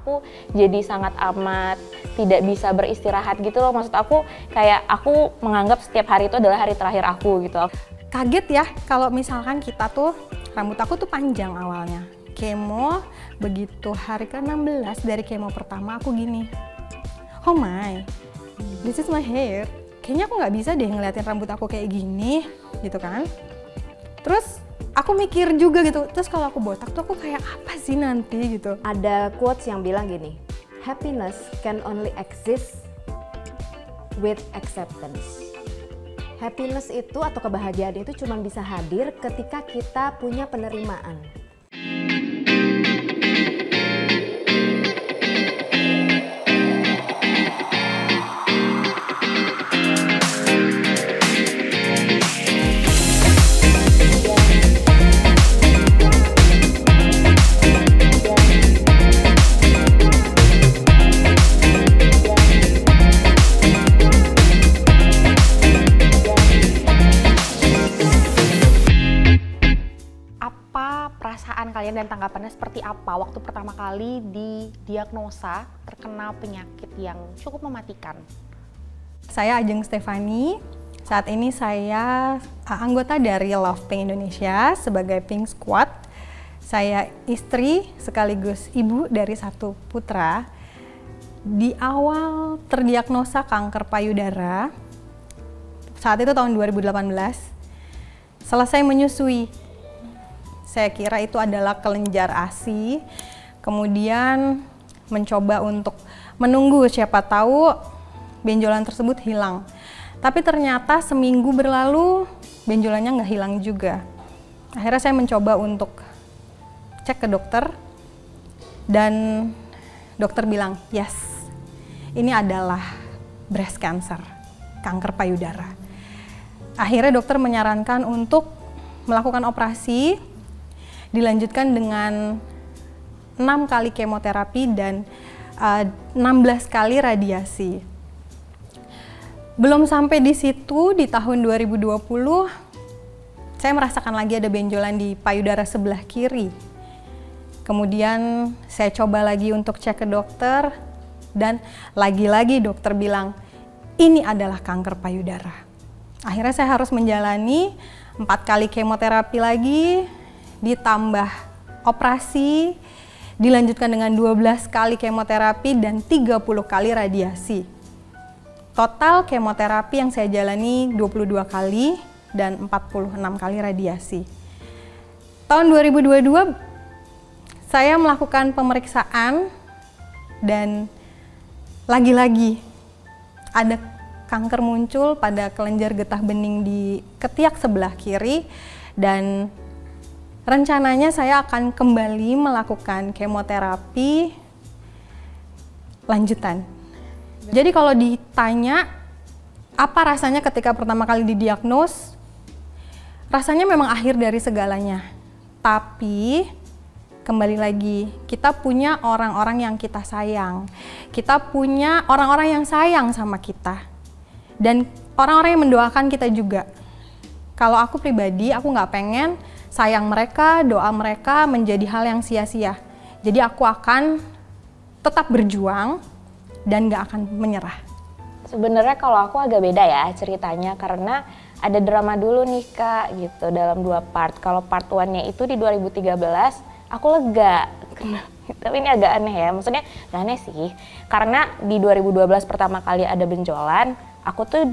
Aku jadi sangat amat tidak bisa beristirahat gitu loh. Maksud aku kayak aku menganggap setiap hari itu adalah hari terakhir aku gitu. Kaget ya kalau misalkan kita tuh, rambut aku tuh panjang awalnya. Kemo, begitu hari ke-16 dari kemo pertama aku gini. Oh my, this is my hair. Kayaknya aku nggak bisa deh ngeliatin rambut aku kayak gini, gitu kan. Terus aku mikir juga gitu, terus kalau aku botak tuh aku kayak apa sih nanti gitu. Ada quotes yang bilang gini, happiness can only exist with acceptance. Happiness itu atau kebahagiaan itu cuma bisa hadir ketika kita punya penerimaan. Perasaan kalian dan tanggapannya seperti apa waktu pertama kali didiagnosa terkena penyakit yang cukup mematikan? Saya Ajeng Stefani, saat ini saya anggota dari Love Pink Indonesia sebagai Pink Squad. Saya istri sekaligus ibu dari satu putra. Di awal terdiagnosa kanker payudara, saat itu tahun 2018, selesai menyusui. Saya kira itu adalah kelenjar ASI, kemudian mencoba untuk menunggu siapa tahu benjolan tersebut hilang. Tapi ternyata seminggu berlalu benjolannya nggak hilang juga. Akhirnya saya mencoba untuk cek ke dokter dan dokter bilang, yes, ini adalah breast cancer, kanker payudara. Akhirnya dokter menyarankan untuk melakukan operasi, dilanjutkan dengan 6 kali kemoterapi dan 16 kali radiasi. Belum sampai di situ, di tahun 2020, saya merasakan lagi ada benjolan di payudara sebelah kiri. Kemudian saya coba lagi untuk cek ke dokter, dan lagi-lagi dokter bilang, ini adalah kanker payudara. Akhirnya saya harus menjalani 4 kali kemoterapi lagi, ditambah operasi, dilanjutkan dengan 12 kali kemoterapi dan 30 kali radiasi. Total kemoterapi yang saya jalani 22 kali dan 46 kali radiasi. Tahun 2022 saya melakukan pemeriksaan dan lagi-lagi ada kanker muncul pada kelenjar getah bening di ketiak sebelah kiri, dan rencananya saya akan kembali melakukan kemoterapi lanjutan. Jadi kalau ditanya apa rasanya ketika pertama kali didiagnos, rasanya memang akhir dari segalanya. Tapi kembali lagi, kita punya orang-orang yang kita sayang. Kita punya orang-orang yang sayang sama kita. Dan orang-orang yang mendoakan kita juga. Kalau aku pribadi, aku nggak pengen sayang mereka, doa mereka menjadi hal yang sia-sia. Jadi aku akan tetap berjuang dan gak akan menyerah. Sebenarnya kalau aku agak beda ya ceritanya, karena ada drama dulu nih Kak gitu dalam 2 part. Kalau part 1-nya itu di 2013, aku lega. Tapi ini agak aneh ya, maksudnya gak aneh sih. Karena di 2012 pertama kali ada benjolan, aku tuh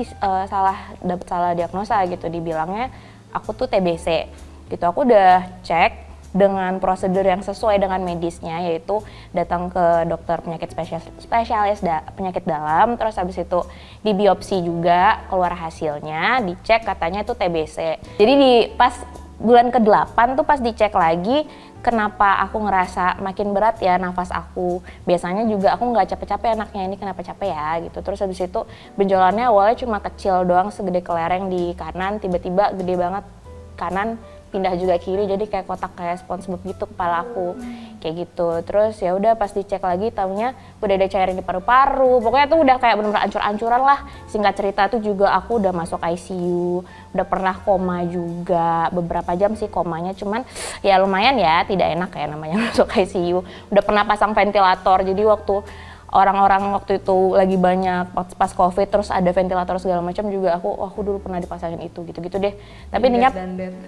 dapat salah diagnosa gitu, dibilangnya aku tuh TBC. Gitu, aku udah cek dengan prosedur yang sesuai dengan medisnya, yaitu datang ke dokter penyakit spesialis penyakit dalam, terus habis itu di biopsi juga keluar hasilnya, dicek katanya itu TBC. Jadi pas bulan ke-8 tuh pas dicek lagi, kenapa aku ngerasa makin berat ya nafas aku. Biasanya juga aku nggak capek-capek, anaknya ini kenapa capek ya gitu. Terus habis itu benjolannya awalnya cuma kecil doang segede kelereng di kanan, tiba-tiba gede banget kanan pindah juga kiri, jadi kayak kotak kayak SpongeBob gitu kepala aku, kayak gitu. Terus ya udah pas dicek lagi tahunya udah ada cairan di paru-paru, pokoknya tuh udah kayak bener-bener ancur-ancuran lah. Singkat cerita tuh juga aku udah masuk ICU, udah pernah koma juga, beberapa jam sih komanya, cuman ya lumayan ya, tidak enak kayak namanya masuk ICU. Udah pernah pasang ventilator, jadi waktu orang-orang waktu itu lagi banyak pas COVID terus ada ventilator segala macam juga aku dulu pernah dipasangin itu gitu-gitu deh. Tapi intinya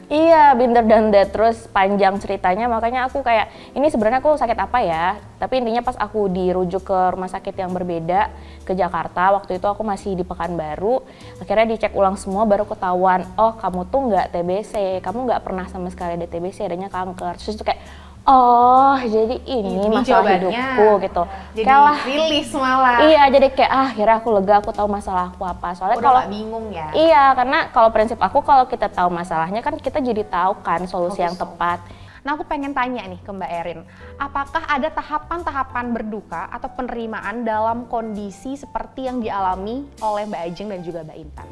iya binder dan dead, terus panjang ceritanya, makanya aku kayak ini sebenarnya aku sakit apa ya? Tapi intinya pas aku dirujuk ke rumah sakit yang berbeda ke Jakarta, waktu itu aku masih di Pekanbaru, akhirnya dicek ulang semua baru ketahuan, oh kamu tuh nggak TBC, kamu nggak pernah sama sekali ada TBC, adanya kanker. Terus itu kayak oh jadi ini masalah hidupku gitu. Jadi kalah rilis malah. Iya, jadi kayak akhirnya aku lega, aku tahu masalah aku apa. Soalnya kalau bingung ya. Iya, karena kalau prinsip aku kalau kita tahu masalahnya kan kita jadi tahu kan solusi yang tepat. Nah, aku pengen tanya nih ke Mbak Erin, apakah ada tahapan-tahapan berduka atau penerimaan dalam kondisi seperti yang dialami oleh Mbak Ajeng dan juga Mbak Intan?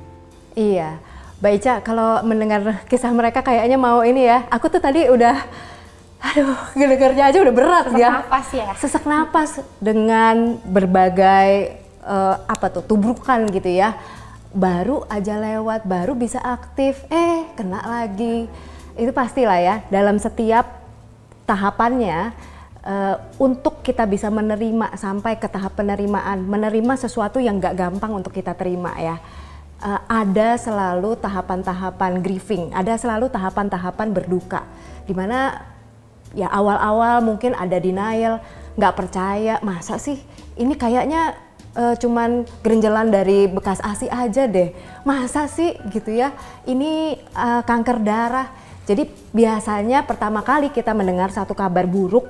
Iya, Mbak Ica, kalau mendengar kisah mereka kayaknya mau ini ya, aku tuh tadi udah, aduh, dengernya aja udah berat ya. Sesak napas ya? Sesak napas dengan berbagai tubrukan gitu ya. Baru aja lewat, baru bisa aktif, kena lagi. Itu pastilah ya, dalam setiap tahapannya untuk kita bisa menerima sampai ke tahap penerimaan, menerima sesuatu yang gak gampang untuk kita terima ya. Ada selalu tahapan-tahapan grieving, ada selalu tahapan-tahapan berduka, dimana ya awal-awal mungkin ada denial, nggak percaya, masa sih ini kayaknya cuman gerenjelan dari bekas ASI aja deh, masa sih gitu ya, ini kanker darah. Jadi biasanya pertama kali kita mendengar satu kabar buruk,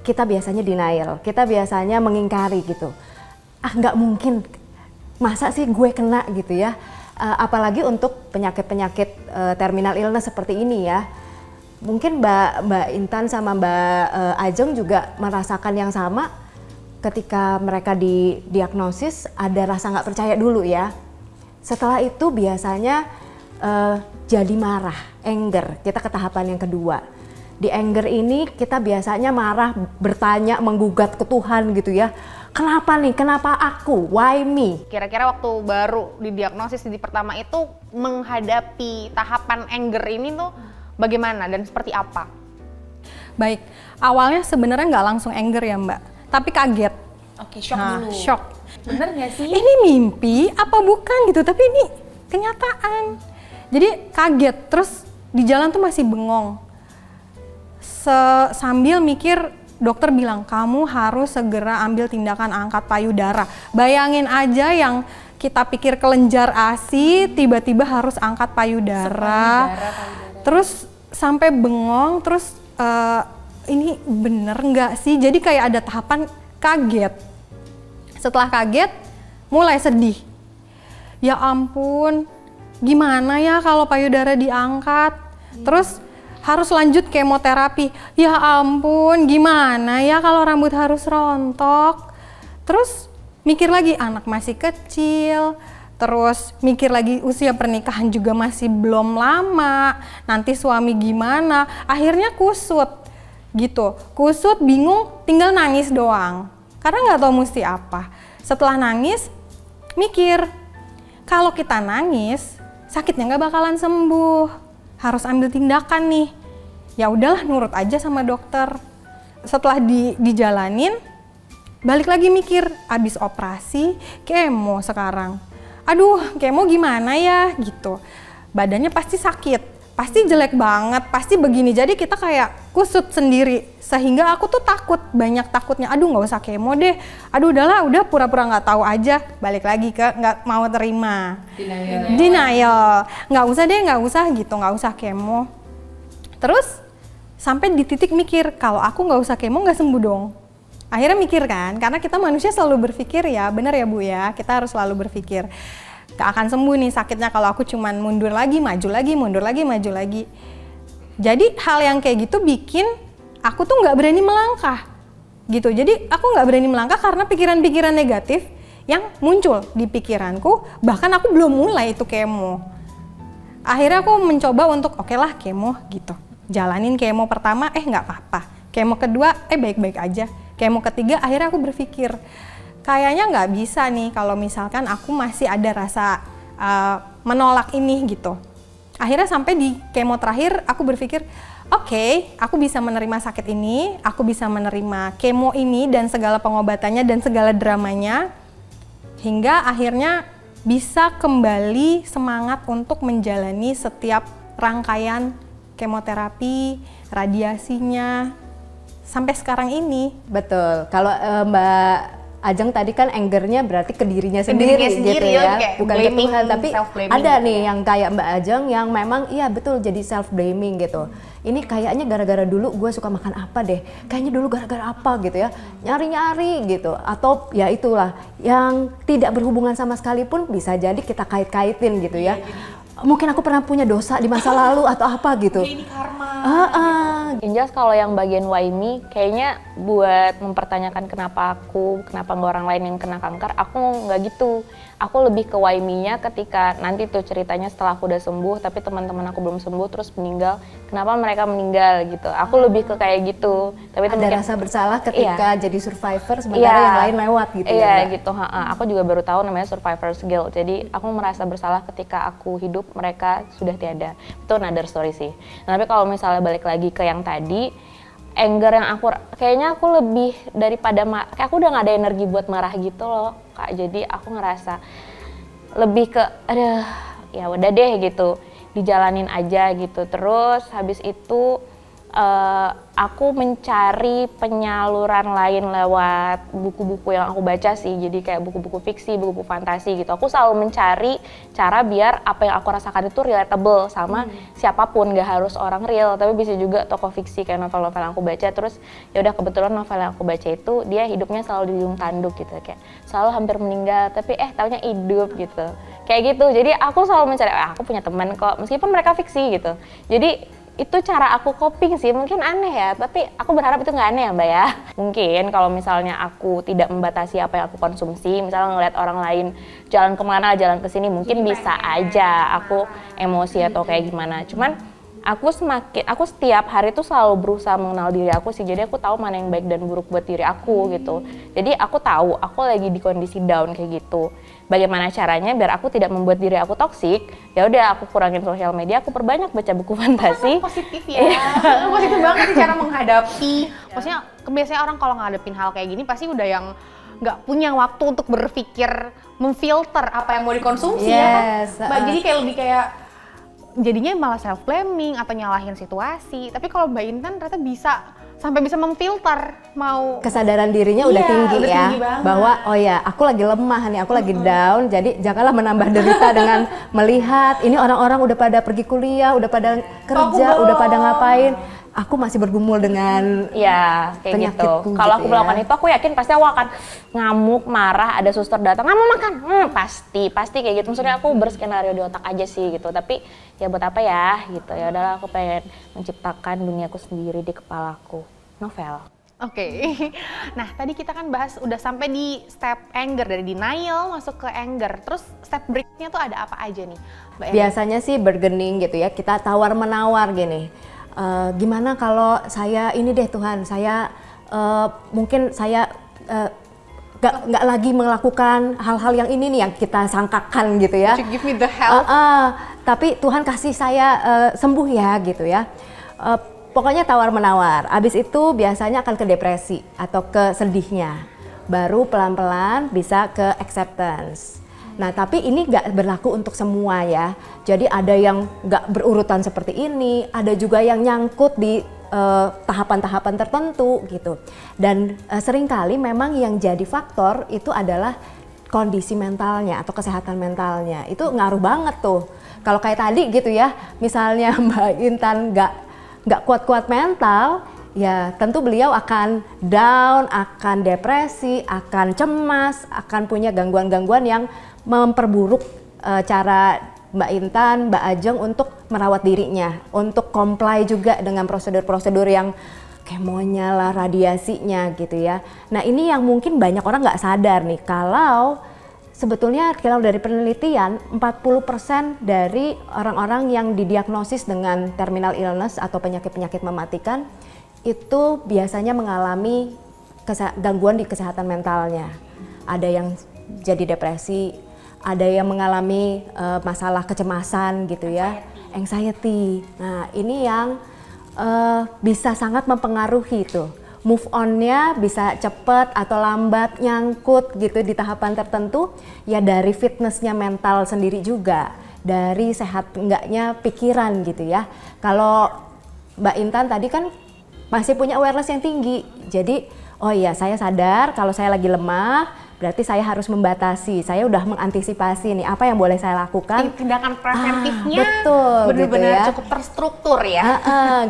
kita biasanya denial, kita biasanya mengingkari gitu, nggak mungkin, masa sih gue kena gitu ya. Apalagi untuk penyakit-penyakit terminal illness seperti ini ya. Mungkin Mbak Intan sama Mbak Ajeng juga merasakan yang sama ketika mereka didiagnosis, ada rasa nggak percaya dulu ya. Setelah itu biasanya jadi marah, anger, kita ke tahapan yang kedua. Di anger ini kita biasanya marah, bertanya, menggugat ke Tuhan gitu ya. Kenapa nih, kenapa aku, why me? Kira-kira waktu baru didiagnosis di pertama itu menghadapi tahapan anger ini tuh bagaimana dan seperti apa? Baik, awalnya sebenarnya nggak langsung anger ya Mbak, tapi kaget. Oke, shock dulu. Shock. Bener nggak sih? Ini mimpi apa bukan gitu, tapi ini kenyataan. Jadi kaget, terus di jalan tuh masih bengong. Sambil mikir, dokter bilang kamu harus segera ambil tindakan angkat payudara. Bayangin aja yang kita pikir kelenjar ASI, tiba-tiba harus angkat payudara. Terus sampai bengong, terus ini bener nggak sih? Jadi kayak ada tahapan kaget. Setelah kaget, mulai sedih. Ya ampun, gimana ya kalau payudara diangkat? Terus harus lanjut kemoterapi. Ya ampun, gimana ya kalau rambut harus rontok? Terus mikir lagi anak masih kecil. Terus mikir lagi usia pernikahan juga masih belum lama, nanti suami gimana, akhirnya kusut gitu, kusut, bingung, tinggal nangis doang, karena nggak tahu mesti apa. Setelah nangis, mikir, kalau kita nangis, sakitnya nggak bakalan sembuh, harus ambil tindakan nih. Ya udahlah, nurut aja sama dokter. Setelah dijalanin, balik lagi mikir, abis operasi, kemo sekarang. Aduh, kemo gimana ya gitu. Badannya pasti sakit, pasti jelek banget, pasti begini. Jadi kita kayak kusut sendiri. Sehingga aku tuh takut, banyak takutnya. Aduh nggak usah kemo deh. Aduh udahlah, udah pura-pura nggak tahu aja. Balik lagi ke nggak mau terima. Denial. Nggak usah deh, nggak usah gitu, nggak usah kemo. Terus sampai di titik mikir, kalau aku nggak usah kemo nggak sembuh dong. Akhirnya mikir kan, karena kita manusia selalu berpikir ya, benar ya Bu ya, kita harus selalu berpikir gak akan sembuh nih sakitnya kalau aku cuman mundur lagi, maju lagi, mundur lagi, maju lagi. Jadi hal yang kayak gitu bikin aku tuh nggak berani melangkah gitu. Jadi aku nggak berani melangkah karena pikiran-pikiran negatif yang muncul di pikiranku, bahkan aku belum mulai itu kemo. Akhirnya aku mencoba untuk oke lah kemo gitu. Jalanin kemo pertama, nggak apa-apa. Kemo kedua, baik-baik aja. Kemo ketiga, akhirnya aku berpikir, kayaknya nggak bisa nih kalau misalkan aku masih ada rasa menolak ini gitu. Akhirnya sampai di kemo terakhir, aku berpikir, oke, aku bisa menerima sakit ini, aku bisa menerima kemo ini dan segala pengobatannya dan segala dramanya, hingga akhirnya bisa kembali semangat untuk menjalani setiap rangkaian kemoterapi, radiasinya, sampai sekarang ini. Betul. Kalau Mbak Ajeng tadi kan angernya berarti ke dirinya sendiri, gitu ya, bukan ke Tuhan. Tapi ada nih yang kayak Mbak Ajeng yang memang iya betul jadi self blaming gitu. Ini kayaknya gara-gara dulu gue suka makan apa deh, kayaknya dulu gara-gara apa gitu ya, nyari-nyari gitu, atau ya itulah yang tidak berhubungan sama sekali pun bisa jadi kita kait-kaitin gitu ya. Mungkin aku pernah punya dosa di masa lalu atau apa gitu. Ini karma. Yang jelas kalau yang bagian why me, kayaknya buat mempertanyakan kenapa nggak orang lain yang kena kanker, aku nggak gitu. Aku lebih ke why me-nya ketika nanti tuh ceritanya setelah aku udah sembuh, tapi teman-teman aku belum sembuh terus meninggal, kenapa mereka meninggal gitu. Aku lebih ke kayak gitu. Tapi ada rasa bersalah ketika jadi survivor, sementara yang lain lewat gitu ya. Iya gitu. Aku juga baru tahu namanya survivor's guilt. Jadi aku merasa bersalah ketika aku hidup, mereka sudah tiada. Itu another story sih. Nah, tapi kalau misalnya balik lagi ke yang tadi, anger yang aku kayaknya aku lebih daripada kayak aku udah nggak ada energi buat marah gitu loh Kak. Jadi aku ngerasa lebih ke aduh ya udah deh gitu, dijalanin aja gitu. Terus habis itu aku mencari penyaluran lain lewat buku-buku yang aku baca sih. Jadi kayak buku-buku fiksi, buku-buku fantasi gitu. Aku selalu mencari cara biar apa yang aku rasakan itu relatable sama siapapun, gak harus orang real, tapi bisa juga tokoh fiksi kayak novel-novel yang aku baca. Terus ya udah kebetulan novel yang aku baca itu dia hidupnya selalu di ujung tanduk gitu, kayak selalu hampir meninggal tapi taunya hidup gitu. Kayak gitu. Jadi aku selalu mencari aku punya teman kok meskipun mereka fiksi gitu. Jadi itu cara aku coping sih, mungkin aneh ya, tapi aku berharap itu nggak aneh ya Mbak ya. Mungkin kalau misalnya aku tidak membatasi apa yang aku konsumsi, misalnya ngeliat orang lain jalan kemana, jalan ke sini, mungkin bisa aja aku emosi atau kayak gimana. Cuman aku setiap hari tuh selalu berusaha mengenal diri aku sih, jadi aku tahu mana yang baik dan buruk buat diri aku gitu. Jadi aku tahu aku lagi di kondisi down kayak gitu. Bagaimana caranya biar aku tidak membuat diri aku toksik? Ya udah aku kurangin sosial media, aku perbanyak baca buku fantasi. Positif ya. Positif banget sih cara menghadapi. Maksudnya biasanya orang kalau ngadepin hal kayak gini pasti udah yang nggak punya waktu untuk berpikir, memfilter apa yang mau dikonsumsi ya kan. Jadi kayak lebih kayak jadinya malah self blaming atau nyalahin situasi. Tapi kalau Mbak Intan ternyata sampai bisa memfilter, mau kesadaran dirinya udah tinggi ya, bahwa oh ya aku lagi lemah nih, aku lagi down, jadi janganlah menambah derita dengan melihat ini orang-orang udah pada pergi kuliah, udah pada kerja, udah pada ngapain, aku masih bergumul dengan kayak gitu. Kalau aku melakukan itu, aku yakin pasti aku akan ngamuk, marah, ada suster datang, nggak mau makan, pasti kayak gitu. Maksudnya aku berskenario di otak aja sih gitu. Tapi ya buat apa ya gitu. Ya udahlah, aku pengen menciptakan duniaku sendiri di kepalaku. Novel. Oke. Nah, tadi kita kan bahas udah sampai di step anger, dari denial masuk ke anger. Terus step berikutnya tuh ada apa aja nih, Mbak? Biasanya sih bargaining gitu ya. Kita tawar-menawar gini. Gimana kalau saya ini deh Tuhan, saya mungkin saya nggak lagi melakukan hal-hal yang ini nih yang kita sangkakan gitu ya. Would you give me the help? Tapi Tuhan kasih saya sembuh ya gitu ya. Pokoknya tawar-menawar. Abis itu biasanya akan ke depresi atau ke sedihnya. Baru pelan-pelan bisa ke acceptance. Nah, tapi ini nggak berlaku untuk semua ya. Jadi ada yang nggak berurutan seperti ini, ada juga yang nyangkut di tahapan-tahapan tertentu gitu. Dan seringkali memang yang jadi faktor itu adalah kondisi mentalnya atau kesehatan mentalnya. Itu ngaruh banget tuh. Kalau kayak tadi gitu ya, misalnya Mbak Intan nggak kuat-kuat mental, ya tentu beliau akan down, akan depresi, akan cemas, akan punya gangguan-gangguan yang memperburuk cara Mbak Intan, Mbak Ajeng untuk merawat dirinya, untuk comply juga dengan prosedur-prosedur yang kemonya lah, radiasinya gitu ya. Nah ini yang mungkin banyak orang nggak sadar nih, kalau sebetulnya kalau dari penelitian 40% dari orang-orang yang didiagnosis dengan terminal illness atau penyakit-penyakit mematikan itu biasanya mengalami gangguan di kesehatan mentalnya. Ada yang jadi depresi, ada yang mengalami masalah kecemasan gitu ya, anxiety. Nah, ini yang bisa sangat mempengaruhi tuh. Move on-nya bisa cepet atau lambat, nyangkut gitu di tahapan tertentu, ya dari fitnessnya mental sendiri juga, dari sehat enggaknya pikiran gitu ya. Kalau Mbak Intan tadi kan masih punya awareness yang tinggi, jadi oh iya saya sadar kalau saya lagi lemah, berarti saya harus membatasi, saya udah mengantisipasi nih apa yang boleh saya lakukan. Tindakan preventifnya betul, benar-benar gitu ya. cukup terstruktur ya.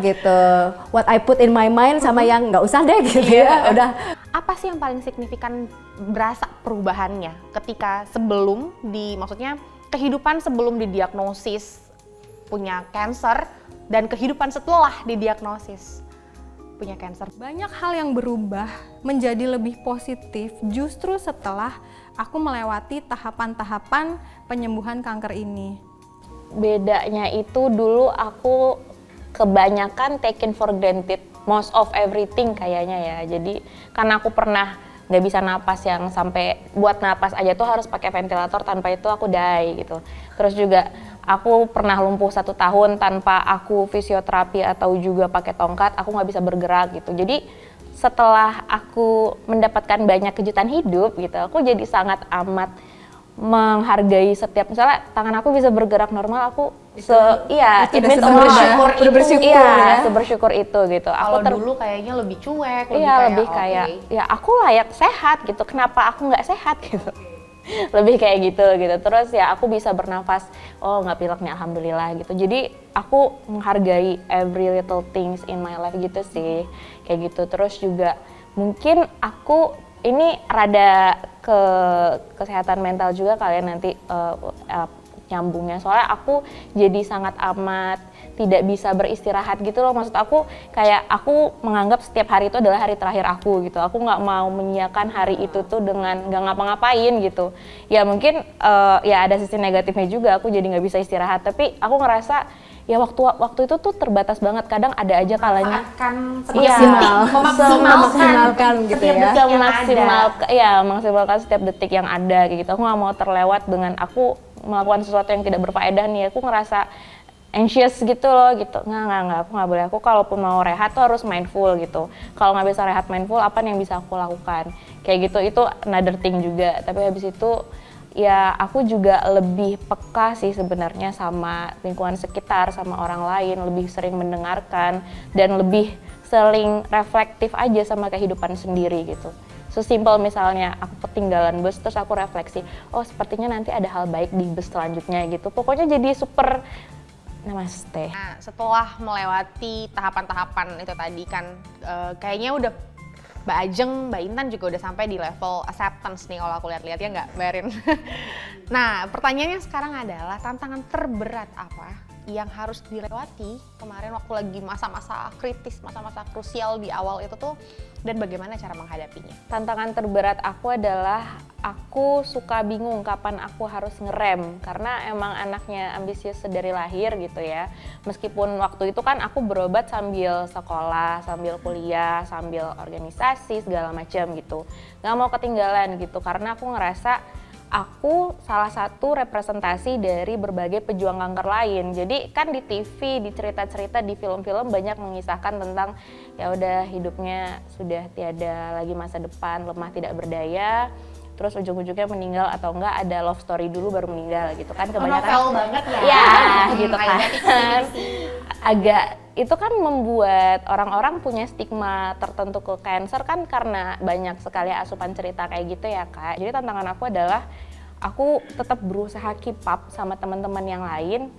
Gitu. What I put in my mind sama yang nggak usah deh gitu ya. Udah. Apa sih yang paling signifikan berasa perubahannya ketika maksudnya kehidupan sebelum didiagnosis punya cancer dan kehidupan setelah didiagnosis punya cancer? Banyak hal yang berubah menjadi lebih positif justru setelah aku melewati tahapan-tahapan penyembuhan kanker ini. Bedanya itu dulu aku kebanyakan taken for granted most of everything kayaknya ya. Jadi karena aku pernah nggak bisa napas yang sampai buat napas aja tuh harus pakai ventilator, tanpa itu aku die gitu. Terus juga aku pernah lumpuh 1 tahun tanpa aku fisioterapi atau juga pakai tongkat, aku nggak bisa bergerak gitu. Jadi setelah aku mendapatkan banyak kejutan hidup gitu, aku jadi sangat amat menghargai setiap, misalnya tangan aku bisa bergerak normal, aku bersyukur itu gitu. Kalau dulu kayaknya lebih cuek, lebih kayak ya aku layak sehat gitu, kenapa aku nggak sehat gitu. Lebih kayak gitu. Terus ya aku bisa bernafas, oh nggak pilek nih alhamdulillah gitu. Jadi aku menghargai every little things in my life gitu sih, kayak gitu. Terus juga mungkin aku ini rada ke kesehatan mental juga kalian nanti nyambungnya, soalnya aku jadi sangat amat tidak bisa beristirahat gitu loh. Maksud aku kayak aku menganggap setiap hari itu adalah hari terakhir aku gitu. Aku nggak mau menyiakan hari itu tuh dengan nggak ngapa-ngapain gitu. Ya mungkin ya ada sisi negatifnya juga, aku jadi nggak bisa istirahat. Tapi aku ngerasa ya waktu itu tuh terbatas banget. Kadang ada aja kalanya memaksimalkan gitu ya. Maksimalkan setiap detik yang ada gitu. Aku nggak mau terlewat dengan aku melakukan sesuatu yang tidak berfaedah nih. Aku ngerasa anxious gitu loh gitu. Nggak, aku nggak boleh. Aku kalaupun mau rehat tuh harus mindful gitu. Kalau nggak bisa rehat mindful, apa yang bisa aku lakukan? Kayak gitu, itu another thing juga. Tapi habis itu ya aku juga lebih peka sih sebenarnya sama lingkungan sekitar, sama orang lain, lebih sering mendengarkan dan lebih sering reflektif aja sama kehidupan sendiri gitu. Sesimpel misalnya aku ketinggalan bus terus aku refleksi, oh sepertinya nanti ada hal baik di bus selanjutnya gitu. Pokoknya jadi super namaste. Nah, setelah melewati tahapan-tahapan itu tadi kan kayaknya udah Mbak Ajeng, Mbak Intan juga udah sampai di level acceptance nih kalau aku lihat-lihat, ya nggak, Mbak Erin? Nah, pertanyaannya sekarang adalah tantangan terberat apa yang harus dilewati kemarin waktu lagi masa-masa kritis, masa-masa krusial di awal itu tuh, dan bagaimana cara menghadapinya? Tantangan terberat aku adalah aku suka bingung kapan aku harus ngerem, karena emang anaknya ambisius dari lahir gitu ya. Meskipun waktu itu kan aku berobat sambil sekolah, sambil kuliah, sambil organisasi segala macam gitu. Nggak mau ketinggalan gitu, karena aku ngerasa aku salah satu representasi dari berbagai pejuang kanker lain. Jadi kan di TV, di cerita-cerita, di film-film banyak mengisahkan tentang ya udah hidupnya sudah tiada lagi masa depan, lemah tidak berdaya, terus ujung-ujungnya meninggal atau enggak ada love story dulu baru meninggal gitu kan, kebanyakan. Novel banget ya. Ya, gitu kan. Agak itu kan membuat orang-orang punya stigma tertentu ke cancer kan, karena banyak sekali asupan cerita kayak gitu ya Kak. Jadi tantangan aku adalah aku tetap berusaha keep up sama teman-teman yang lain.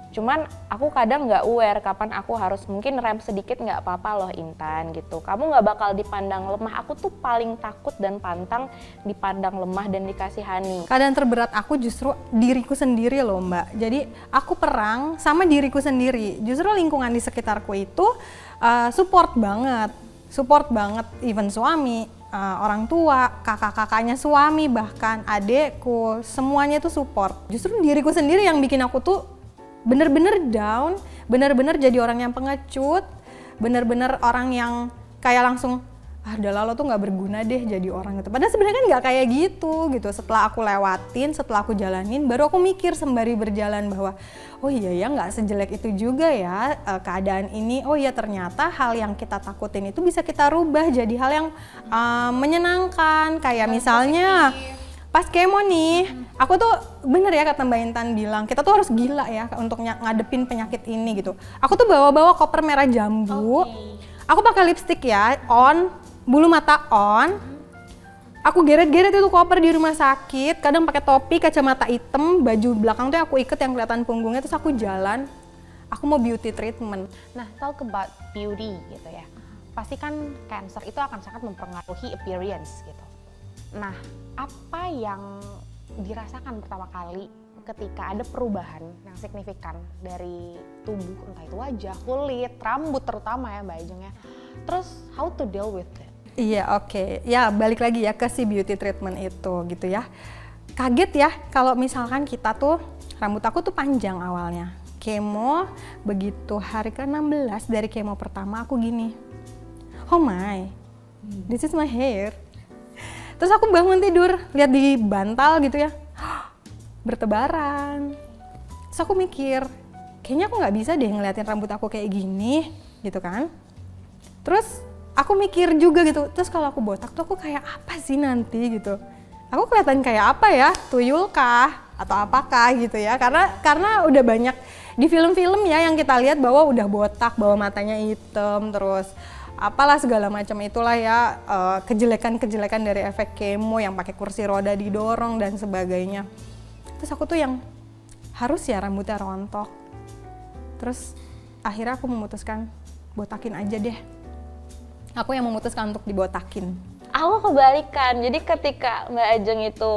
Cuman aku kadang nggak aware kapan aku harus mungkin rem sedikit, nggak apa-apa loh Intan gitu. Kamu nggak bakal dipandang lemah. Aku tuh paling takut dan pantang dipandang lemah dan dikasihani. Keadaan terberat aku justru diriku sendiri loh Mbak. Jadi aku perang sama diriku sendiri. Justru lingkungan di sekitarku itu support banget, even suami, orang tua, kakak-kakaknya suami, bahkan adekku, semuanya itu support. Justru diriku sendiri yang bikin aku tuh bener-bener down, bener-bener jadi orang yang pengecut, bener-bener orang yang kayak langsung udah lo tuh nggak berguna deh jadi orang gitu. Padahal sebenarnya kan nggak kayak gitu. Setelah aku lewatin, setelah aku jalanin, baru aku mikir sembari berjalan bahwa oh iya ya nggak sejelek itu juga ya keadaan ini. Oh iya ternyata hal yang kita takutin itu bisa kita rubah jadi hal yang menyenangkan. Kayak misalnya pas kemo nih, aku tuh bener ya kata Mbak Intan bilang, kita tuh harus gila ya untuk ngadepin penyakit ini gitu. Aku tuh bawa-bawa koper merah jambu. Aku pakai lipstick ya, on, bulu mata on. Aku geret-geret itu koper di rumah sakit, kadang pakai topi, kacamata hitam, baju belakang tuh aku iket yang kelihatan punggungnya, terus aku jalan. Aku mau beauty treatment. Nah, talk about beauty gitu ya. Pasti kan cancer itu akan sangat mempengaruhi appearance gitu. Nah, apa yang dirasakan pertama kali ketika ada perubahan yang signifikan dari tubuh, entah itu wajah, kulit, rambut terutama ya Mbak Ajeng ya. Terus how to deal with it? Iya, oke. Ya, balik lagi ya ke si beauty treatment itu gitu ya. Kaget ya kalau misalkan kita tuh, rambut aku tuh panjang awalnya. Kemo, begitu hari ke-16 dari kemo pertama aku gini. Oh my, this is my hair. Terus aku bangun tidur, lihat di bantal gitu ya, bertebaran. Terus aku mikir, kayaknya aku nggak bisa deh ngeliatin rambut aku kayak gini, gitu kan. Terus aku mikir juga gitu, terus kalau aku botak tuh aku kayak apa sih nanti gitu. Aku kelihatan kayak apa ya, tuyul kah atau apakah gitu ya. Karena udah banyak di film-film ya yang kita lihat bahwa udah botak, bahwa matanya hitam, terus apalah segala macam itulah ya, kejelekan-kejelekan dari efek kemo yang pakai kursi roda didorong dan sebagainya. Terus aku tuh yang harus ya rambutnya rontok. Terus akhirnya aku memutuskan botakin aja deh. Aku yang memutuskan untuk dibotakin. Aku kebalikan, jadi ketika Mbak Ajeng itu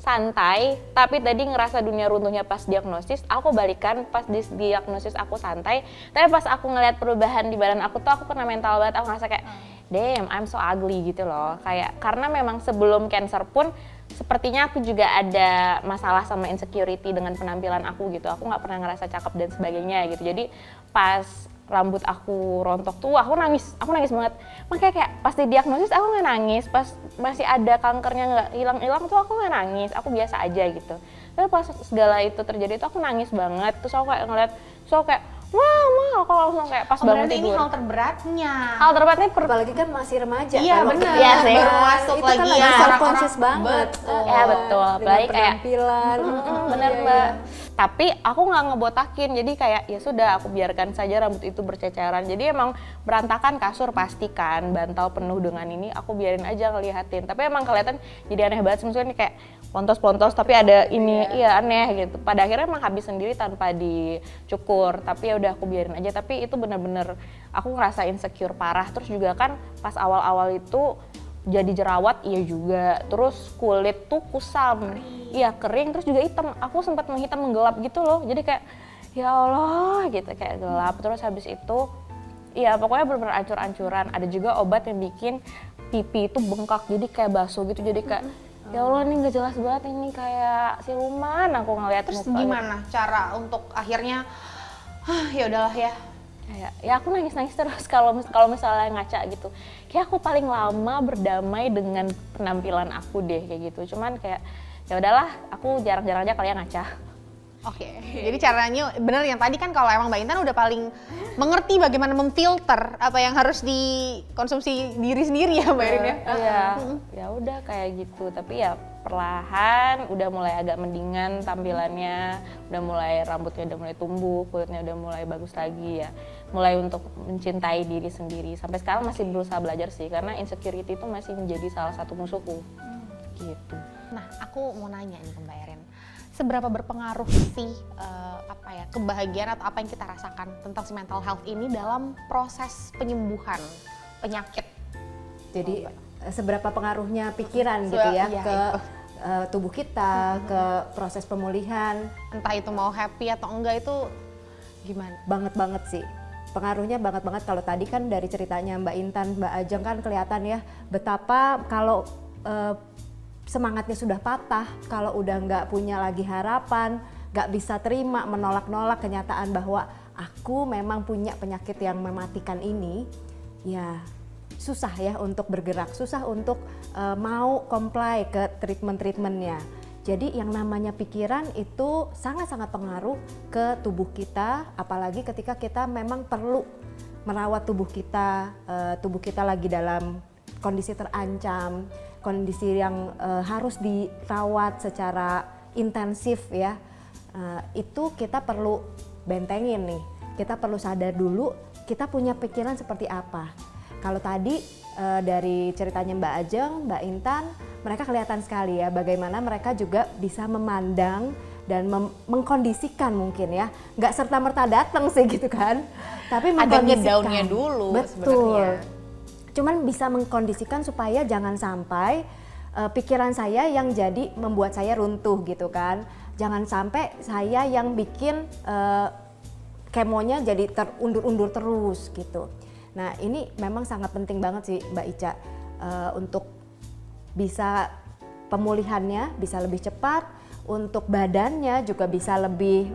santai, tapi tadi ngerasa dunia runtuhnya pas diagnosis, aku balikan pas diagnosis aku santai, tapi pas aku ngeliat perubahan di badan aku tuh aku kena mental banget, aku ngerasa kayak damn, I'm so ugly gitu loh. Kayak karena memang sebelum cancer pun sepertinya aku juga ada masalah sama insecurity dengan penampilan aku gitu. Aku nggak pernah ngerasa cakep dan sebagainya gitu. Jadi pas rambut aku rontok tuh aku nangis banget. Makanya kayak pas didiagnosis aku nggak nangis, pas masih ada kankernya nggak hilang-hilang tuh aku nggak nangis, aku biasa aja gitu. Tapi pas segala itu terjadi tuh aku nangis banget, terus aku kayak ngeliat, terus aku kayak wah, aku langsung kayak pas bangun tidur. Berarti ini hal terberatnya. Hal terberatnya Apalagi kan masih remaja. Iya kan, benar. Iya sih. Baru masuk itu lagi kan ya. self-conscious banget. Ya betul, apalagi kayak penampilan. bener Mbak. Tapi aku nggak ngebotakin, jadi kayak ya sudah aku biarkan saja rambut itu berceceran. Jadi emang berantakan kasur pasti kan, bantal penuh dengan ini aku biarin aja ngelihatin. Tapi emang kelihatan jadi aneh banget, maksudnya kayak pontos-pontos tapi ada ini, iya aneh gitu. Pada akhirnya emang habis sendiri tanpa dicukur, tapi ya udah aku biarin aja. Tapi itu bener-bener aku ngerasa insecure parah. Terus juga kan pas awal-awal itu jadi jerawat iya juga, terus kulit tuh kusam, iya kering, terus juga hitam. Aku sempat menghitam menggelap gitu loh, jadi kayak ya Allah gitu kayak gelap. Terus habis itu ya pokoknya bener-bener ancur-ancuran. Ada juga obat yang bikin pipi itu bengkak jadi kayak bakso gitu, jadi kayak ya Allah ini gak jelas banget, ini kayak siluman aku ngeliat. Terus mukanya. gimana cara untuk akhirnya ya udahlah ya. Ya aku nangis-nangis terus kalau misalnya ngaca gitu. Kayak aku paling lama berdamai dengan penampilan aku deh kayak gitu. Cuman kayak ya udahlah, aku jarang-jarang aja kali ya ngaca. Oke. Jadi caranya bener yang tadi kan kalau emang Mbak Intan udah paling mengerti bagaimana memfilter apa yang harus dikonsumsi diri sendiri ya Mbak Irin ya. Iya. Ya udah kayak gitu. Tapi ya perlahan udah mulai agak mendingan tampilannya, udah mulai rambutnya udah mulai tumbuh, kulitnya udah mulai bagus lagi ya. Mulai untuk mencintai diri sendiri. Sampai sekarang masih berusaha belajar sih, karena insecurity itu masih menjadi salah satu musuhku. Gitu. Nah, aku mau nanya nih ke Mbak Erin. Seberapa berpengaruh sih kebahagiaan atau apa yang kita rasakan tentang si mental health ini dalam proses penyembuhan penyakit? Jadi seberapa pengaruhnya pikiran gitu ya iya, ke tubuh kita, ke proses pemulihan. Entah itu mau happy atau enggak itu gimana? Banget sih. pengaruhnya banget kalau tadi kan dari ceritanya Mbak Intan, Mbak Ajeng kan kelihatan ya betapa kalau semangatnya sudah patah, kalau udah nggak punya lagi harapan, nggak bisa terima, menolak-nolak kenyataan bahwa aku memang punya penyakit yang mematikan ini, ya susah ya untuk bergerak, susah untuk mau comply ke treatmentnya. Jadi yang namanya pikiran itu sangat-sangat pengaruh ke tubuh kita, apalagi ketika kita memang perlu merawat tubuh kita lagi dalam kondisi terancam, kondisi yang harus dirawat secara intensif ya. Itu kita perlu bentengin nih, kita perlu sadar dulu kita punya pikiran seperti apa. Kalau tadi dari ceritanya Mbak Ajeng, Mbak Intan, mereka kelihatan sekali ya bagaimana mereka juga bisa memandang dan mengkondisikan mungkin ya, nggak serta-merta datang sih gitu kan, tapi mengkondisikan. Ada ngedownnya dulu. Betul. Sebenarnya. Cuman bisa mengkondisikan supaya jangan sampai pikiran saya yang jadi membuat saya runtuh gitu kan, jangan sampai saya yang bikin kemonya jadi terundur-undur terus gitu. Nah ini memang sangat penting banget sih Mbak Ica untuk bisa pemulihannya bisa lebih cepat, untuk badannya juga bisa lebih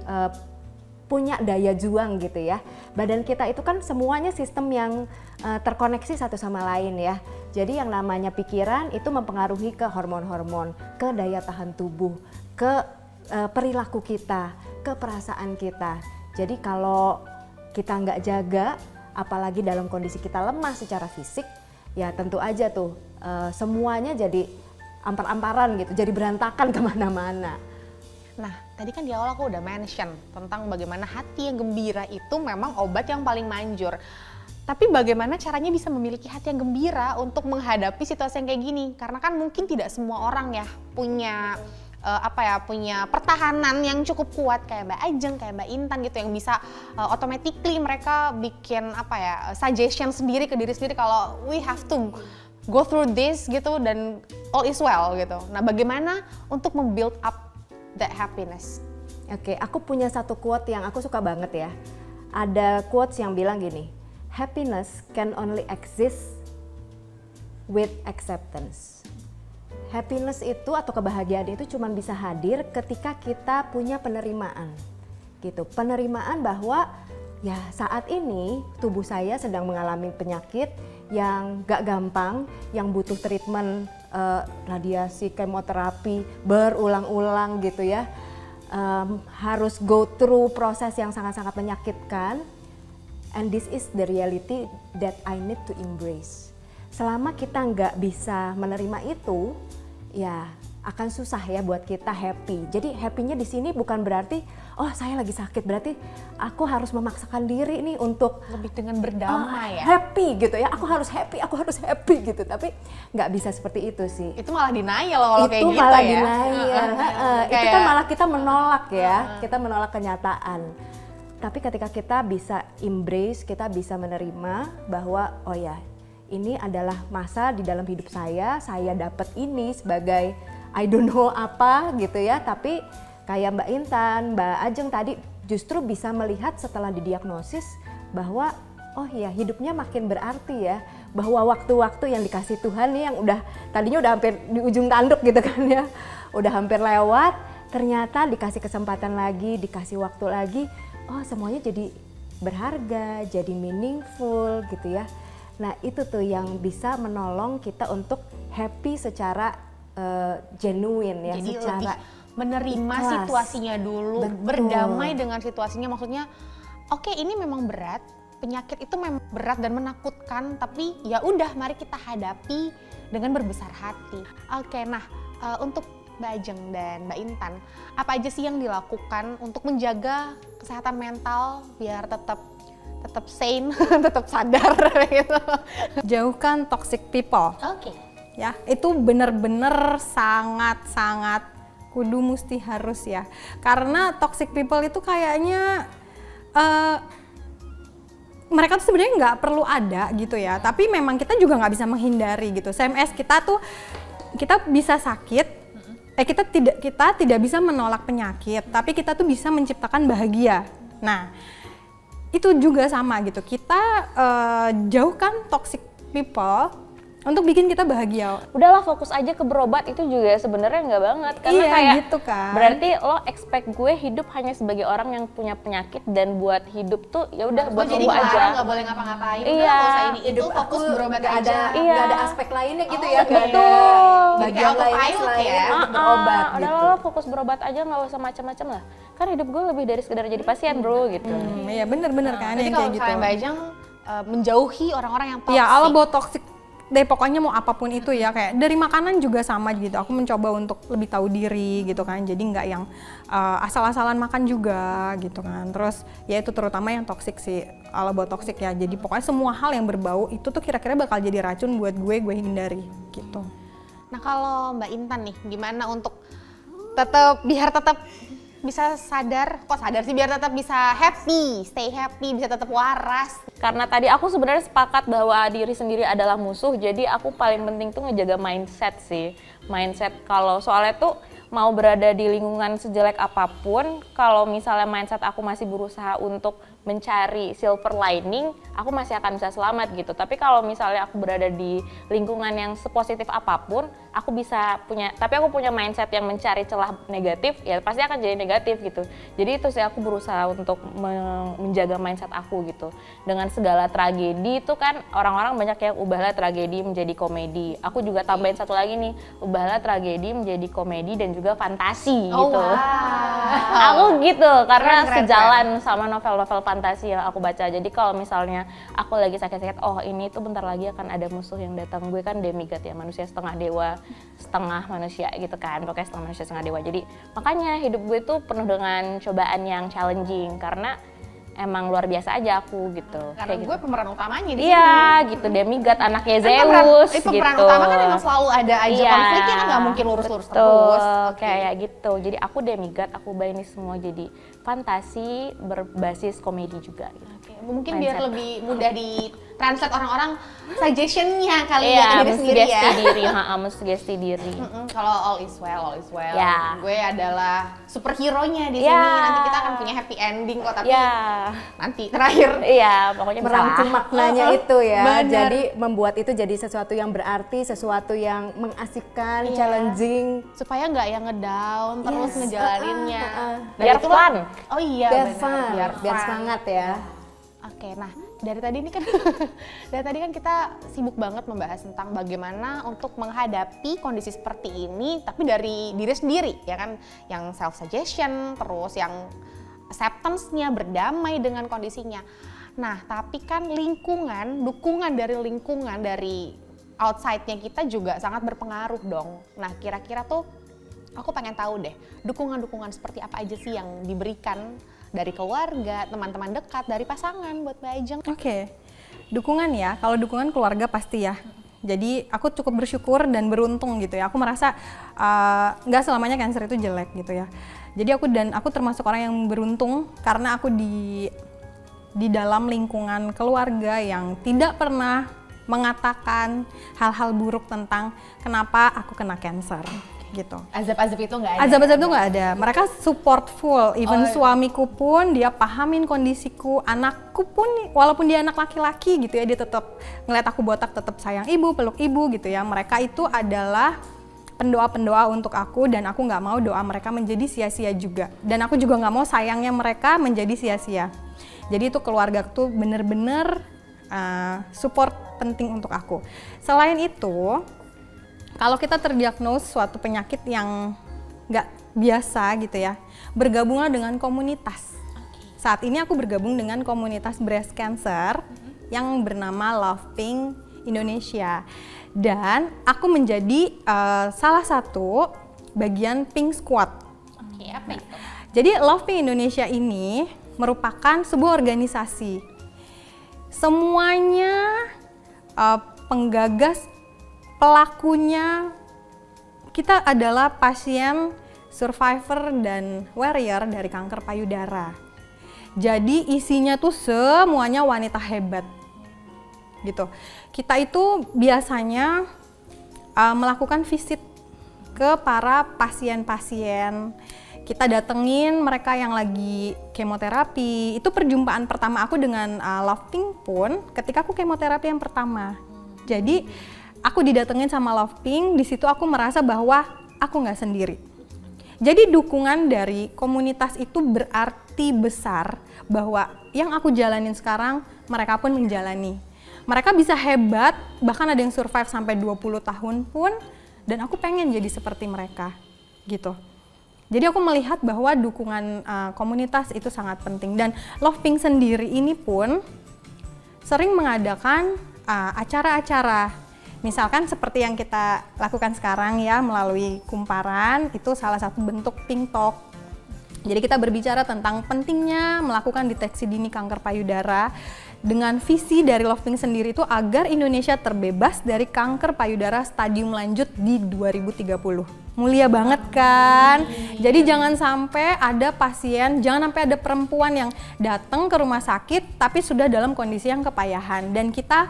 punya daya juang gitu ya. Badan kita itu kan semuanya sistem yang terkoneksi satu sama lain ya. Jadi yang namanya pikiran itu mempengaruhi ke hormon-hormon, ke daya tahan tubuh, ke perilaku kita, ke perasaan kita. Jadi kalau kita nggak jaga, apalagi dalam kondisi kita lemah secara fisik, ya tentu aja tuh semuanya jadi ampar-amparan gitu, jadi berantakan kemana-mana. Nah, tadi kan di awal aku udah mention tentang bagaimana hati yang gembira itu memang obat yang paling manjur. Tapi bagaimana caranya bisa memiliki hati yang gembira untuk menghadapi situasi yang kayak gini? Karena kan mungkin tidak semua orang ya punya punya pertahanan yang cukup kuat kayak Mbak Ajeng, kayak Mbak Intan gitu, yang bisa automatically mereka bikin suggestion sendiri ke diri sendiri kalau we have to go through this gitu dan all is well gitu. Nah, bagaimana untuk membuild up that happiness? Oke, aku punya satu quote yang aku suka banget ya. Ada quotes yang bilang gini, happiness can only exist with acceptance. Happiness itu atau kebahagiaan itu cuma bisa hadir ketika kita punya penerimaan gitu. Penerimaan bahwa ya saat ini tubuh saya sedang mengalami penyakit yang gak gampang, yang butuh treatment radiasi, kemoterapi berulang-ulang gitu ya. Harus go through proses yang sangat-sangat menyakitkan, and this is the reality that I need to embrace. Selama kita nggak bisa menerima itu, ya akan susah ya buat kita happy. Jadi happy-nya di sini bukan berarti oh saya lagi sakit berarti aku harus memaksakan diri nih untuk lebih dengan berdamai ya. Happy gitu ya. Aku harus happy gitu. Tapi nggak bisa seperti itu sih. Itu malah denial loh kalau kayak gitu ya. Itu malah denial. Itu kan malah kita menolak ya. Kita menolak kenyataan. Tapi ketika kita bisa embrace, kita bisa menerima bahwa oh ya, ini adalah masa di dalam hidup saya dapat ini sebagai I don't know apa gitu ya, tapi kayak Mbak Intan, Mbak Ajeng tadi justru bisa melihat setelah didiagnosis bahwa oh ya hidupnya makin berarti ya, bahwa waktu-waktu yang dikasih Tuhan nih yang tadinya udah hampir di ujung tanduk gitu kan ya, udah hampir lewat, ternyata dikasih kesempatan lagi, dikasih waktu lagi, oh semuanya jadi berharga, jadi meaningful gitu ya. Nah itu tuh yang bisa menolong kita untuk happy secara genuine ya, jadi secara lebih menerima ikhlas. Situasinya dulu. Betul. Berdamai dengan situasinya, maksudnya oke, ini memang berat, penyakit itu memang berat dan menakutkan, tapi ya udah mari kita hadapi dengan berbesar hati. Oke, nah untuk Mbak Ajeng dan Mbak Intan, apa aja sih yang dilakukan untuk menjaga kesehatan mental biar tetap sane, tetap sadar gitu? Jauhkan toxic people. Oke. Ya, itu benar-benar sangat-sangat kudu mesti harus ya. Karena toxic people itu kayaknya mereka tuh sebenarnya nggak perlu ada gitu ya. Tapi memang kita juga nggak bisa menghindari gitu. CMS kita bisa sakit, kita tidak bisa menolak penyakit, tapi kita tuh bisa menciptakan bahagia. Nah, itu juga sama gitu. Kita jauhkan toxic people untuk bikin kita bahagia. Udahlah fokus aja ke berobat, itu juga sebenarnya nggak banget karena Iya, kayak gitu kan. berarti lo expect gue hidup hanya sebagai orang yang punya penyakit dan buat hidup tuh ya udah buat jadi sembuh aja. nggak boleh ngapa-ngapain, Iya. nggak usah ini itu, Hidup fokus aku berobat nggak aja. ada Iya. nggak ada aspek lainnya gitu Oh, ya, nggak ada betul. bagian Jadi lain autopilot selain ya. untuk berobat Udah gitu. lo fokus berobat aja, nggak usah macam-macam lah. Kan hidup gue lebih dari sekedar jadi pasien bro gitu. Iya bener-bener kan Jadi yang kalau kayak gitu. misalnya Mbak Ajeng menjauhi orang-orang yang toxic. Ya kalau bawa toxic deh pokoknya mau apapun itu ya, kayak dari makanan juga sama gitu. Aku mencoba untuk lebih tahu diri gitu kan. Jadi nggak yang asal-asalan makan juga gitu kan. Terus ya itu terutama yang toxic sih, kalau bawa toxic ya. Jadi pokoknya semua hal yang berbau itu tuh kira-kira bakal jadi racun buat gue hindari gitu. Nah kalau Mbak Intan nih, gimana untuk biar tetap bisa sadar, kok sadar sih, biar tetap bisa happy, stay happy, bisa tetap waras. Karena tadi aku sebenarnya sepakat bahwa diri sendiri adalah musuh, jadi aku paling penting tuh ngejaga mindset sih. Mindset kalau soalnya tuh mau berada di lingkungan sejelek apapun, kalau misalnya mindset aku masih berusaha untuk mencari silver lining, aku masih akan bisa selamat gitu. Tapi kalau misalnya aku berada di lingkungan yang sepositif apapun, aku bisa punya, tapi aku punya mindset yang mencari celah negatif, ya pasti akan jadi negatif gitu. Jadi itu sih aku berusaha untuk menjaga mindset aku gitu. Dengan segala tragedi itu kan orang-orang banyak yang ubahlah tragedi menjadi komedi. Aku juga tambahin satu lagi nih, ubahlah tragedi menjadi komedi dan juga fantasi gitu. Wow. Aku gitu karena Keren. sejalan sama novel-novel fantasi yang aku baca. Jadi kalau misalnya aku lagi sakit-sakit, oh ini tuh bentar lagi akan ada musuh yang datang. Gue kan demigod ya, manusia setengah dewa, setengah manusia gitu kan. Pokoknya setengah manusia, setengah dewa. Jadi makanya hidup gue tuh penuh dengan cobaan yang challenging karena emang luar biasa aja aku gitu. Karena Kayak gue gitu. pemeran utamanya di sini. Iya gitu, demigod anaknya Kan pemeran Zeus gitu. utama kan emang selalu ada aja Iya, konfliknya, kan nggak mungkin lurus-lurus betul, terus. Oke. kayak gitu. Jadi aku demigod, aku ubah ini semua jadi fantasi berbasis komedi juga. Gitu. Oke, mungkin biar Mindset. lebih mudah di translate orang-orang suggestion-nya kali Iya, ya ke diri sendiri ya. mensugesti diri, mensugesti diri. Kalau all is well, all is well. Ya. Gue adalah superhero-nya di Ya. sini. Nanti kita akan punya happy ending kok, tapi Ya, nanti terakhir. iya, pokoknya bisa Merangkum lah. maknanya itu ya. Benar. Jadi membuat itu jadi sesuatu yang berarti, sesuatu yang mengasihkan, Iya. challenging. Supaya nggak yang ngedown terus Yes. ngejalaninnya. Dan Biar itulah- fun. Oh iya, Biar benar. fun, biar fun. semangat ya. Oke, nah dari tadi ini kan dari tadi kan kita sibuk banget membahas tentang bagaimana untuk menghadapi kondisi seperti ini, tapi dari diri sendiri ya kan, yang self suggestion, terus yang acceptance-nya, berdamai dengan kondisinya. Nah, tapi kan lingkungan, dukungan dari outside-nya kita juga sangat berpengaruh dong. Nah, kira-kira tuh aku pengen tahu deh, dukungan-dukungan seperti apa aja sih yang diberikan dari keluarga, teman-teman dekat, dari pasangan buat Mbak Ajeng. Oke, dukungan ya. Kalau dukungan keluarga pasti ya. Jadi aku cukup bersyukur dan beruntung gitu ya. Aku merasa nggak selamanya cancer itu jelek gitu ya. Jadi aku termasuk orang yang beruntung karena aku di dalam lingkungan keluarga yang tidak pernah mengatakan hal-hal buruk tentang kenapa aku kena cancer gitu. Azab-azab itu nggak ada? Azab-azab itu nggak ada. Mereka support full. Even Oh. suamiku pun dia pahamin kondisiku. Anakku pun walaupun dia anak laki-laki gitu ya, dia tetap ngeliat aku botak tetap sayang ibu, peluk ibu gitu ya. Mereka itu adalah pendoa-pendoa untuk aku dan aku nggak mau doa mereka menjadi sia-sia juga. Dan aku juga nggak mau sayangnya mereka menjadi sia-sia. Jadi itu keluarga tuh bener-bener support penting untuk aku. Selain itu, kalau kita terdiagnos suatu penyakit yang nggak biasa gitu ya, bergabunglah dengan komunitas. Saat ini aku bergabung dengan komunitas breast cancer yang bernama Love Pink Indonesia. Dan aku menjadi salah satu bagian Pink Squad. Oke, apa itu? Jadi Love Pink Indonesia ini merupakan sebuah organisasi. Semuanya penggagas, pelakunya, kita adalah pasien, survivor, dan warrior dari kanker payudara. Jadi isinya tuh semuanya wanita hebat gitu. Kita itu biasanya melakukan visit ke para pasien-pasien. kita datengin mereka yang lagi kemoterapi. Itu perjumpaan pertama aku dengan Love Pink pun ketika aku kemoterapi yang pertama. Jadi aku didatengin sama Love Pink, di situ aku merasa bahwa aku nggak sendiri. Jadi dukungan dari komunitas itu berarti besar bahwa yang aku jalanin sekarang mereka pun menjalani. Mereka bisa hebat, bahkan ada yang survive sampai 20 tahun pun, dan aku pengen jadi seperti mereka gitu. Jadi aku melihat bahwa dukungan komunitas itu sangat penting, dan Love Pink sendiri ini pun sering mengadakan acara-acara, misalkan seperti yang kita lakukan sekarang ya melalui kumparan, itu salah satu bentuk Pink Talk. Jadi kita berbicara tentang pentingnya melakukan deteksi dini kanker payudara dengan visi dari Love Pink sendiri itu agar Indonesia terbebas dari kanker payudara stadium lanjut di 2030. Mulia banget kan? Jadi jangan sampai ada pasien, jangan sampai ada perempuan yang datang ke rumah sakit tapi sudah dalam kondisi yang kepayahan. Dan kita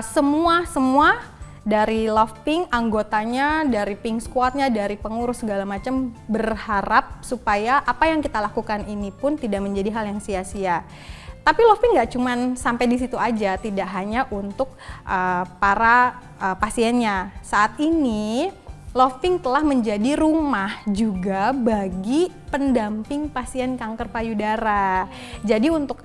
semua dari Love Pink, anggotanya, dari Pink Squad-nya, dari pengurus segala macam berharap supaya apa yang kita lakukan ini pun tidak menjadi hal yang sia-sia. Tapi Love Pink nggak cuman sampai di situ aja, tidak hanya untuk para pasiennya. Saat ini Love Pink telah menjadi rumah juga bagi pendamping pasien kanker payudara. Jadi untuk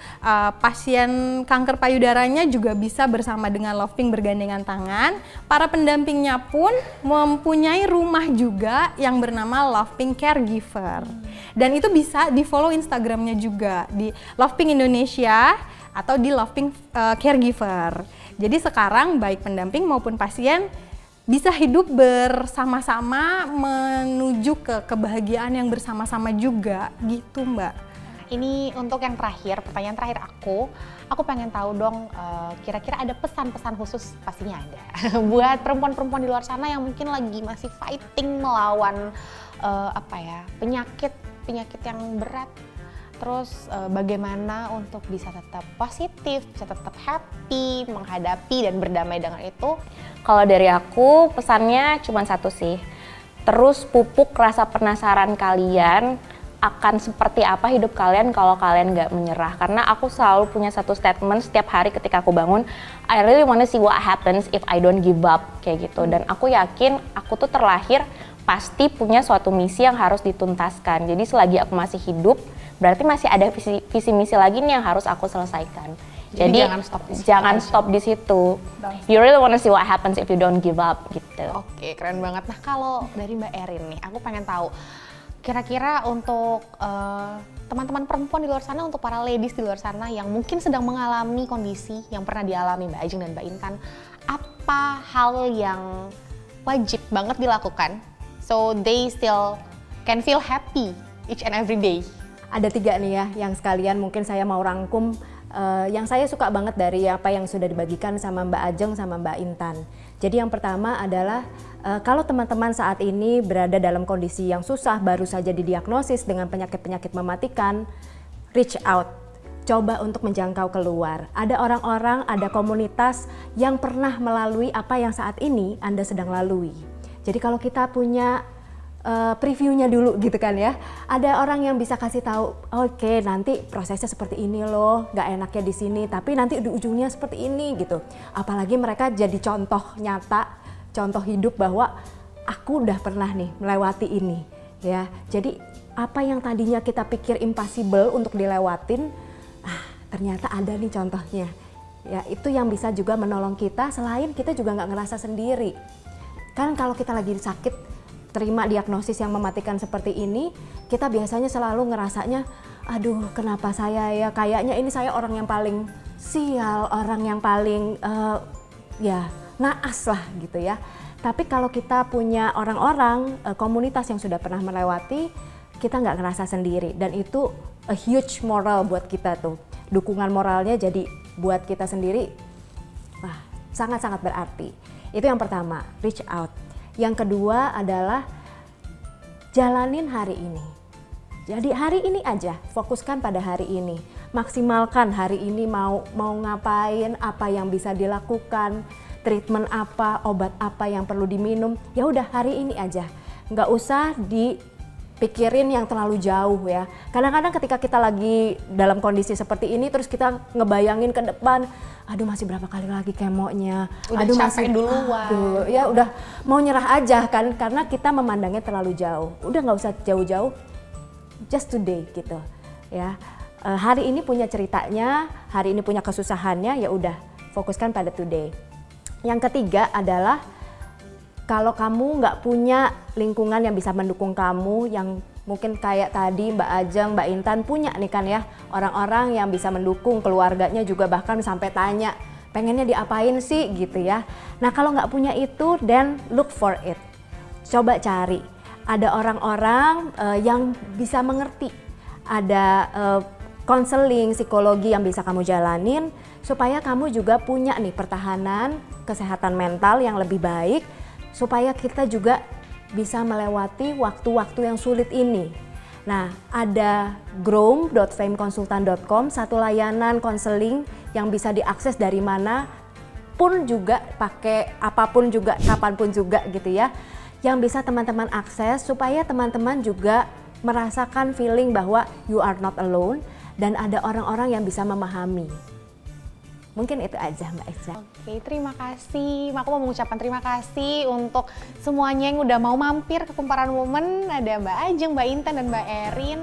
pasien kanker payudaranya juga bisa bersama dengan Love Pink bergandengan tangan. Para pendampingnya pun mempunyai rumah juga yang bernama Love Pink Caregiver. Dan itu bisa di follow Instagramnya juga di Love Pink Indonesia atau di Love Pink Caregiver. Jadi sekarang baik pendamping maupun pasien bisa hidup bersama-sama menuju ke kebahagiaan yang bersama-sama juga gitu Mbak. Ini untuk yang terakhir, pertanyaan terakhir aku pengen tahu dong kira-kira ada pesan-pesan khusus, pastinya ada, buat perempuan-perempuan di luar sana yang mungkin lagi masih fighting melawan penyakit yang berat. Terus bagaimana untuk bisa tetap positif, bisa tetap happy, menghadapi dan berdamai dengan itu? Kalau dari aku pesannya cuma satu sih, terus pupuk rasa penasaran kalian akan seperti apa hidup kalian kalau kalian nggak menyerah. Karena aku selalu punya satu statement setiap hari ketika aku bangun, I really wanna see what happens if I don't give up, kayak gitu. Dan aku yakin aku tuh terlahir pasti punya suatu misi yang harus dituntaskan. Jadi selagi aku masih hidup, berarti masih ada visi misi lagi nih yang harus aku selesaikan. Jadi jangan stop di situ. You really wanna see what happens if you don't give up gitu. Oke, keren banget. Nah kalau dari Mbak Erin nih, aku pengen tahu kira-kira untuk teman-teman perempuan di luar sana, untuk para ladies di luar sana yang mungkin sedang mengalami kondisi yang pernah dialami Mbak Ajeng dan Mbak Intan, apa hal yang wajib banget dilakukan so they still can feel happy each and every day? Ada 3 nih ya, yang sekalian mungkin saya mau rangkum yang saya suka banget dari apa yang sudah dibagikan sama Mbak Ajeng sama Mbak Intan. Jadi yang pertama adalah kalau teman-teman saat ini berada dalam kondisi yang susah, baru saja didiagnosis dengan penyakit-penyakit mematikan, reach out, coba untuk menjangkau keluar. Ada orang-orang, ada komunitas yang pernah melalui apa yang saat ini Anda sedang lalui. Jadi kalau kita punya previewnya dulu gitu kan ya, ada orang yang bisa kasih tahu, oke, nanti prosesnya seperti ini loh, nggak enaknya di sini, tapi nanti di ujungnya seperti ini gitu. Apalagi mereka jadi contoh nyata, contoh hidup bahwa aku udah pernah nih melewati ini ya. Jadi apa yang tadinya kita pikir impossible untuk dilewatin, ternyata ada nih contohnya ya. Itu yang bisa juga menolong kita, selain kita juga nggak ngerasa sendiri kan. Kalau kita lagi sakit, terima diagnosis yang mematikan seperti ini, kita biasanya selalu ngerasanya, aduh kenapa saya ya, kayaknya ini saya orang yang paling sial, orang yang paling naas lah gitu ya. Tapi kalau kita punya orang-orang, komunitas yang sudah pernah melewati, kita nggak ngerasa sendiri, dan itu a huge moral buat kita tuh. Dukungan moralnya jadi buat kita sendiri, sangat-sangat berarti. Itu yang pertama, reach out. Yang kedua adalah jalanin hari ini. Jadi hari ini aja, fokuskan pada hari ini. Maksimalkan hari ini mau ngapain, apa yang bisa dilakukan, treatment apa, obat apa yang perlu diminum. Ya udah hari ini aja. Nggak usah pikirin yang terlalu jauh ya. Kadang-kadang ketika kita lagi dalam kondisi seperti ini terus kita ngebayangin ke depan, aduh masih berapa kali lagi kemonya, Udah aduh capek masih duluan. aduh, ya udah mau nyerah aja kan, karena kita memandangnya terlalu jauh. Udah nggak usah jauh-jauh, just today gitu ya. Hari ini punya ceritanya, hari ini punya kesusahannya, ya udah fokuskan pada today. Yang ketiga adalah kalau kamu nggak punya lingkungan yang bisa mendukung kamu, yang mungkin kayak tadi Mbak Ajeng, Mbak Intan punya nih kan ya, orang-orang yang bisa mendukung, keluarganya juga bahkan sampai tanya, pengennya diapain sih gitu ya. Nah kalau nggak punya itu, then look for it. Coba cari, ada orang-orang yang bisa mengerti, ada konseling, psikologi yang bisa kamu jalanin, supaya kamu juga punya nih pertahanan, kesehatan mental yang lebih baik, supaya kita juga bisa melewati waktu-waktu yang sulit ini. Nah, ada groom.fameconsultant.com, satu layanan konseling yang bisa diakses dari mana pun juga, pakai apapun juga, kapanpun juga gitu ya. Yang bisa teman-teman akses supaya teman-teman juga merasakan feeling bahwa you are not alone dan ada orang-orang yang bisa memahami. Mungkin itu aja Mbak Eca. Oke, terima kasih. Aku mau mengucapkan terima kasih untuk semuanya yang udah mau mampir ke Kumparan Woman. Ada Mbak Ajeng, Mbak Intan, dan Mbak Erin.